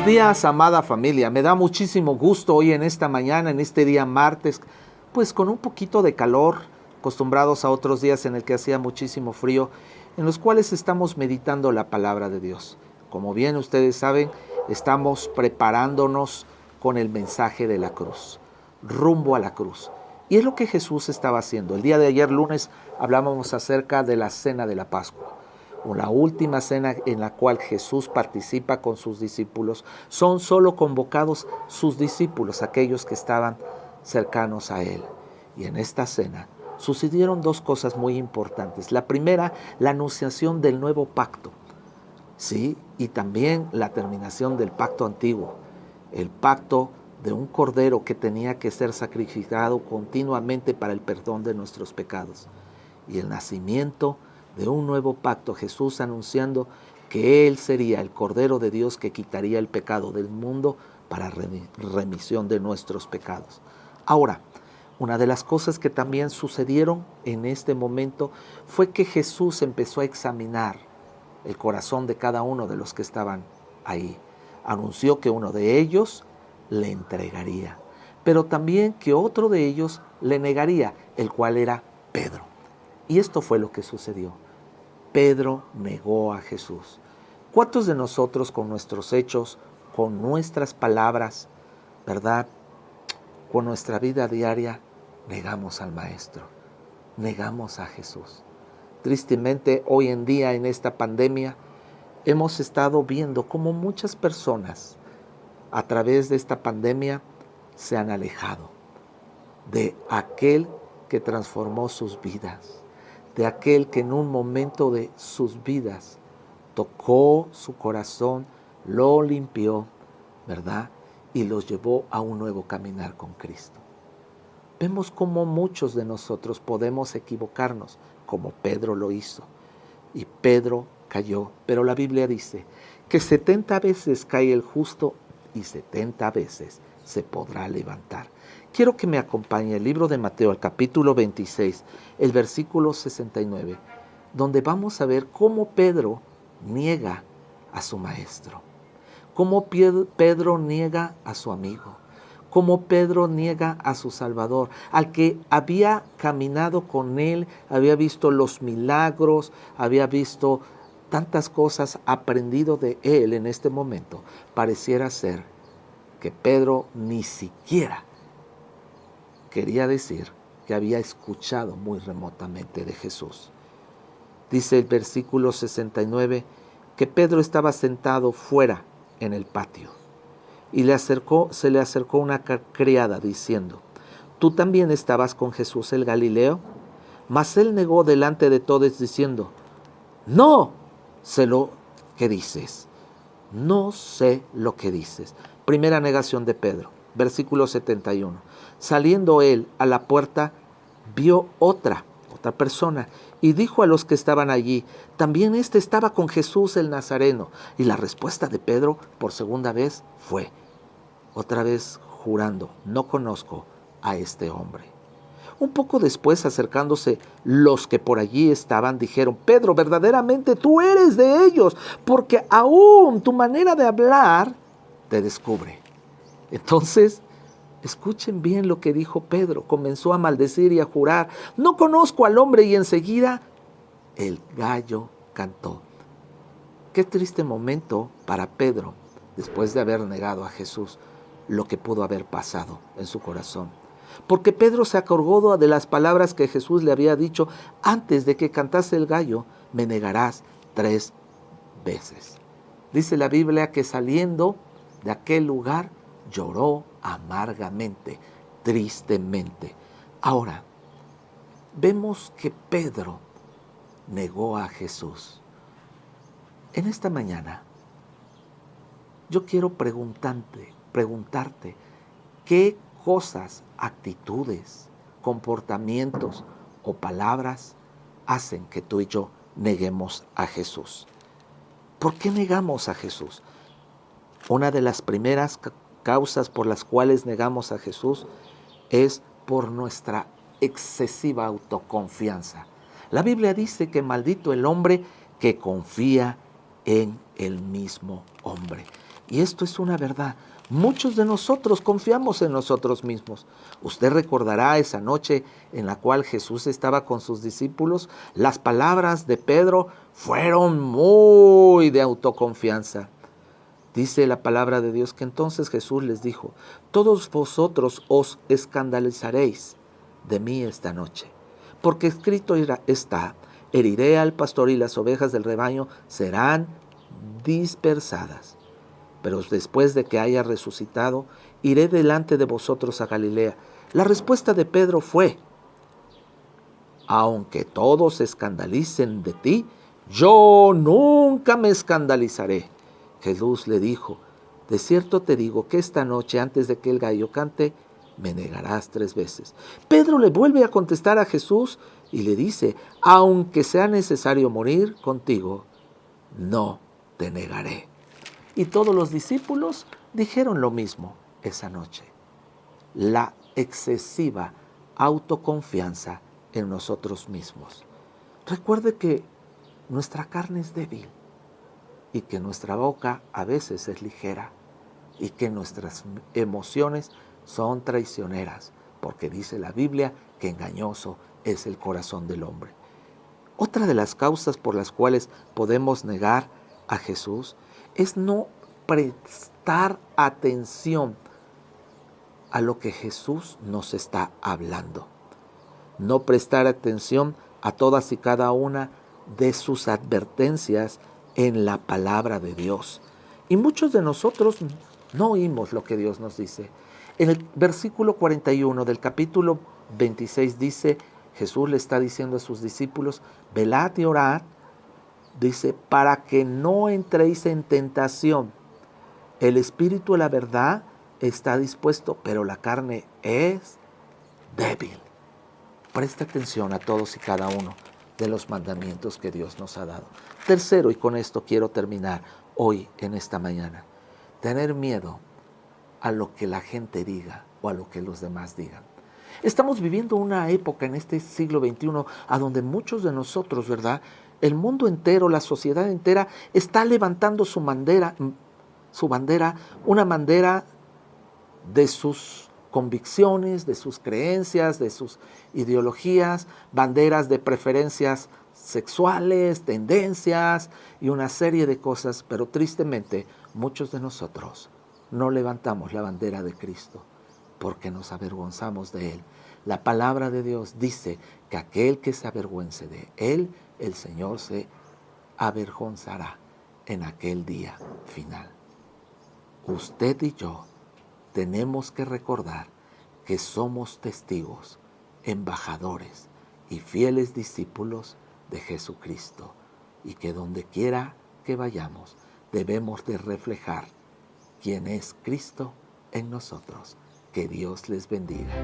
Buenos días, amada familia. Me da muchísimo gusto hoy en esta mañana, en este día martes, pues con un poquito de calor, acostumbrados a otros días en el que hacía muchísimo frío, en los cuales estamos meditando la palabra de Dios. Como bien ustedes saben, estamos preparándonos con el mensaje de la cruz, rumbo a la cruz. Y es lo que Jesús estaba haciendo. El día de ayer, lunes, hablábamos acerca de la cena de la Pascua. La última cena en la cual Jesús participa con sus discípulos, son solo convocados sus discípulos, aquellos que estaban cercanos a Él. Y en esta cena sucedieron dos cosas muy importantes. La primera, la anunciación del nuevo pacto, ¿sí? Y también la terminación del pacto antiguo, el pacto de un cordero que tenía que ser sacrificado continuamente para el perdón de nuestros pecados. Y el nacimiento de un nuevo pacto, Jesús anunciando que Él sería el Cordero de Dios que quitaría el pecado del mundo para remisión de nuestros pecados. Ahora, una de las cosas que también sucedieron en este momento fue que Jesús empezó a examinar el corazón de cada uno de los que estaban ahí. Anunció que uno de ellos le entregaría, pero también que otro de ellos le negaría, el cual era Pedro. Y esto fue lo que sucedió. Pedro negó a Jesús. ¿Cuántos de nosotros con nuestros hechos, con nuestras palabras, verdad, con nuestra vida diaria, negamos al Maestro, negamos a Jesús? Tristemente, hoy en día en esta pandemia, hemos estado viendo cómo muchas personas a través de esta pandemia se han alejado de aquel que transformó sus vidas, de aquel que en un momento de sus vidas tocó su corazón, lo limpió, ¿verdad? Y los llevó a un nuevo caminar con Cristo. Vemos cómo muchos de nosotros podemos equivocarnos, como Pedro lo hizo. Y Pedro cayó, pero la Biblia dice que 70 veces cae el justo y 70 veces se podrá levantar. Quiero que me acompañe el libro de Mateo, el capítulo 26, el versículo 69, donde vamos a ver cómo Pedro niega a su maestro, cómo Pedro niega a su amigo, cómo Pedro niega a su Salvador, al que había caminado con él, había visto los milagros, había visto tantas cosas, aprendido de él en este momento. Pareciera ser que Pedro ni siquiera quería decir que había escuchado muy remotamente de Jesús. Dice el versículo 69 que Pedro estaba sentado fuera en el patio y se le acercó una criada diciendo: ¿tú también estabas con Jesús el Galileo? Mas él negó delante de todos diciendo: no sé lo que dices. No sé lo que dices. Primera negación de Pedro. Versículo 71. Saliendo él a la puerta, vio otra persona y dijo a los que estaban allí: también este estaba con Jesús el Nazareno. Y la respuesta de Pedro por segunda vez fue, otra vez jurando: no conozco a este hombre. Un poco después, acercándose los que por allí estaban, dijeron: Pedro, verdaderamente tú eres de ellos, porque aún tu manera de hablar te descubre. Entonces, escuchen bien lo que dijo Pedro. Comenzó a maldecir y a jurar: no conozco al hombre, y enseguida el gallo cantó. Qué triste momento para Pedro, después de haber negado a Jesús, lo que pudo haber pasado en su corazón. Porque Pedro se acordó de las palabras que Jesús le había dicho: antes de que cantase el gallo, me negarás 3 veces. Dice la Biblia que saliendo de aquel lugar, lloró amargamente, tristemente. Ahora, vemos que Pedro negó a Jesús. En esta mañana, yo quiero preguntarte, ¿qué cosas, actitudes, comportamientos o palabras hacen que tú y yo neguemos a Jesús? ¿Por qué negamos a Jesús? Una de las primeras causas por las cuales negamos a Jesús es por nuestra excesiva autoconfianza. La Biblia dice que maldito el hombre que confía en el mismo hombre. Y esto es una verdad. Muchos de nosotros confiamos en nosotros mismos. Usted recordará esa noche en la cual Jesús estaba con sus discípulos. Las palabras de Pedro fueron muy de autoconfianza. Dice la palabra de Dios que entonces Jesús les dijo: todos vosotros os escandalizaréis de mí esta noche, porque escrito está: heriré al pastor y las ovejas del rebaño serán dispersadas. Pero después de que haya resucitado, iré delante de vosotros a Galilea. La respuesta de Pedro fue: aunque todos se escandalicen de ti, yo nunca me escandalizaré. Jesús le dijo: de cierto te digo que esta noche, antes de que el gallo cante, me negarás 3 veces. Pedro le vuelve a contestar a Jesús y le dice: aunque sea necesario morir contigo, no te negaré. Y todos los discípulos dijeron lo mismo esa noche. La excesiva autoconfianza en nosotros mismos. Recuerde que nuestra carne es débil y que nuestra boca a veces es ligera y que nuestras emociones son traicioneras, porque dice la Biblia que engañoso es el corazón del hombre. Otra de las causas por las cuales podemos negar a Jesús es no prestar atención a lo que Jesús nos está hablando. No prestar atención a todas y cada una de sus advertencias en la palabra de Dios. Y muchos de nosotros no oímos lo que Dios nos dice. En el versículo 41 del capítulo 26 dice, Jesús le está diciendo a sus discípulos: velad y orad, dice, para que no entréis en tentación. El espíritu de la verdad está dispuesto, pero la carne es débil. Presta atención a todos y cada uno de los mandamientos que Dios nos ha dado. Tercero, y con esto quiero terminar hoy en esta mañana: tener miedo a lo que la gente diga o a lo que los demás digan. Estamos viviendo una época en este siglo XXI a donde muchos de nosotros, ¿verdad?, el mundo entero, la sociedad entera está levantando su bandera, una bandera de sus convicciones, de sus creencias, de sus ideologías, banderas de preferencias sexuales, tendencias y una serie de cosas, pero tristemente muchos de nosotros no levantamos la bandera de Cristo porque nos avergonzamos de Él. La palabra de Dios dice que aquel que se avergüence de Él, el Señor se avergonzará en aquel día final. Usted y yo tenemos que recordar que somos testigos, embajadores y fieles discípulos de Jesucristo, y que donde quiera que vayamos debemos de reflejar quién es Cristo en nosotros. Que Dios les bendiga.